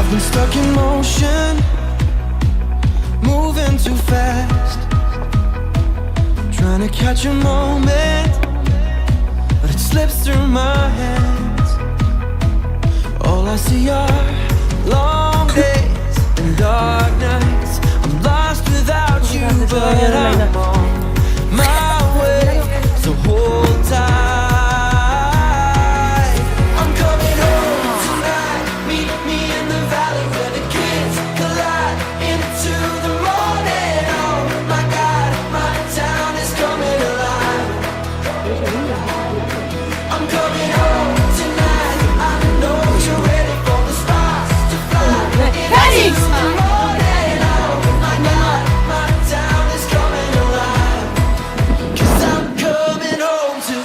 I've been stuck in motion, moving too fast, trying to catch a moment, but it slips through my hands. All I see are long days and dark nights. I'm lost without you, but I'm on my way, so hold tight. I'm coming home tonight. Meet me in the valley where the kids collide into the morning. Oh my God, my town is coming alive. I'm coming home tonight. I know you're ready for the stars to fly into the morning. Oh my God, my town is coming alive. 'Cause I'm coming home to.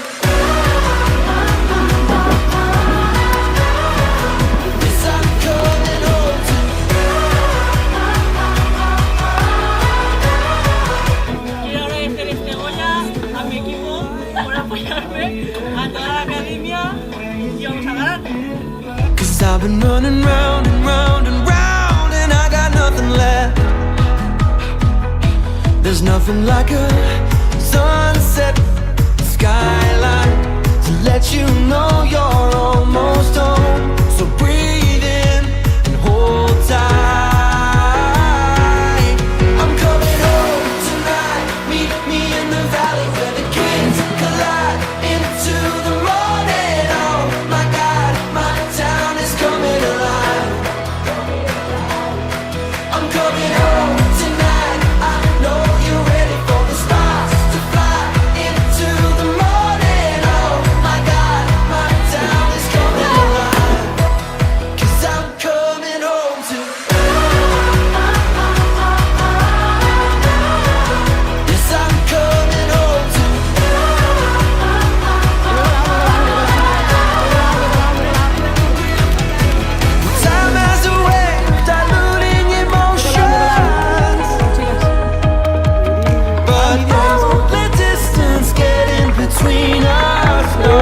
Yes, I'm coming home to. Quiero agradecer este Goya a mi equipo por apoyarme, a toda la academia y vamos a ganar. 'Cause I've been running round and round and round, and I got nothing left. There's nothing like a sunset skyline to let you know you're almost home. So breathe in and hold tight. I'm coming home tonight. Meet me in the valley where the kids collide into the morning. Oh my God, my town is coming alive. I'm coming home tonight. I know you're ready for the stars to fly into the morning. Oh my God, my town is coming alive. 'Cause I'm coming home to. Yes, I'm coming home to. Time has a way of diluting emotions, but don't let distance get in between us. No.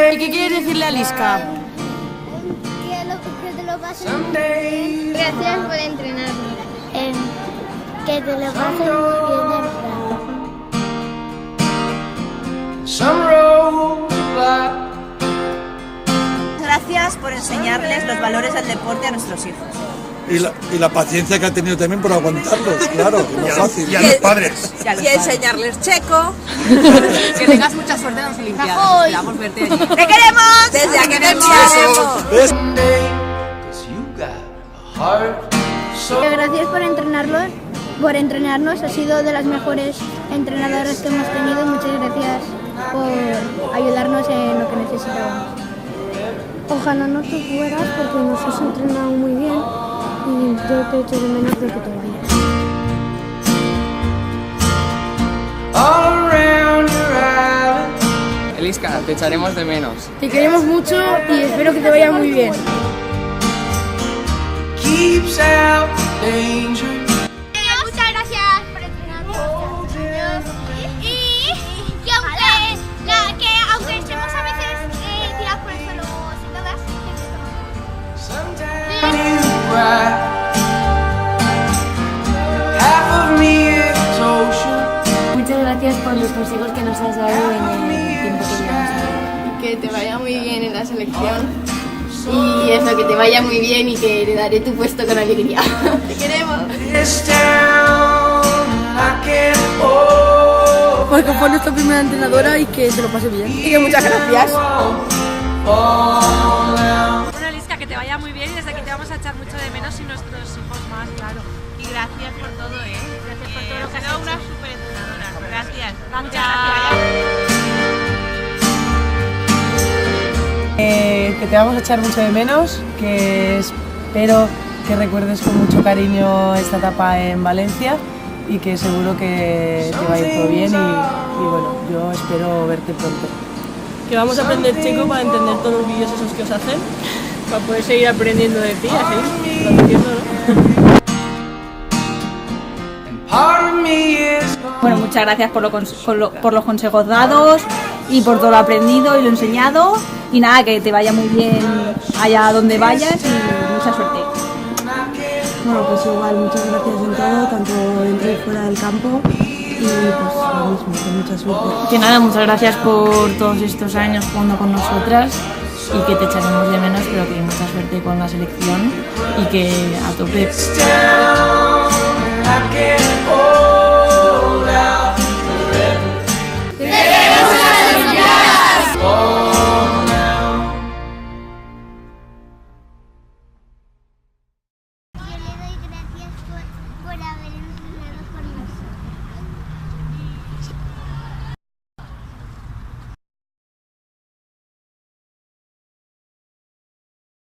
¿Y qué quieres decirle a Liska? Que te lo pases muy bien. Gracias por entrenarme. Que te lo pases muy bien en Gracias por enseñarles los valores del deporte a nuestros hijos. Y la paciencia que ha tenido también por aguantarlos, claro, que no es fácil. Y a los padres. Y enseñarles checo. Que tengas mucha suerte en las Olimpiadas. Esperamos verte allí. ¡Te queremos! Desde aquí te enviaremos. Gracias por entrenarnos. Ha sido de las mejores entrenadoras que hemos tenido. Muchas gracias por ayudarnos en lo que necesitábamos. Ojalá no te fueras porque nos has entrenado muy bien y yo te echo de menos de que te vayas. Eliska, te echaremos de menos. Te queremos mucho y espero que te vaya muy bien. Muchas gracias por entrenarnos. Y aunque estemos a veces tirados por el suelo sentadas, Muchas gracias por los consejos que nos has dado en el tiempo que llevamos aquí. que te vaya muy bien en la selección y eso, que te vaya muy bien y que le daré tu puesto con alegría. Te queremos. Porque fue nuestra primera entrenadora y que se lo pase bien. Y que muchas gracias. Bueno, Eliska, que te vaya muy bien y desde aquí te vamos a echar mucho de menos y nuestros hijos más, claro. Y gracias por todo, Gracias por todo lo que has hecho. Una súper entrenadora. Gracias. Muchas gracias. Que te vamos a echar mucho de menos, que espero que recuerdes con mucho cariño esta etapa en Valencia y que seguro que te va a ir todo bien y bueno, yo espero verte pronto. Que vamos a aprender checo para entender todos los vídeos esos que os hacen, para poder seguir aprendiendo de ti, así, repitiendo, ¿no? Bueno, muchas gracias por los consejos dados y por todo lo aprendido y lo enseñado. Y nada, que te vaya muy bien allá donde vayas y mucha suerte. Bueno, pues igual, muchas gracias en todo, tanto dentro y fuera del campo. Y pues lo mismo, con mucha suerte. Que nada, muchas gracias por todos estos años jugando con nosotras y que te echaremos de menos, pero que mucha suerte con la selección y que a tope.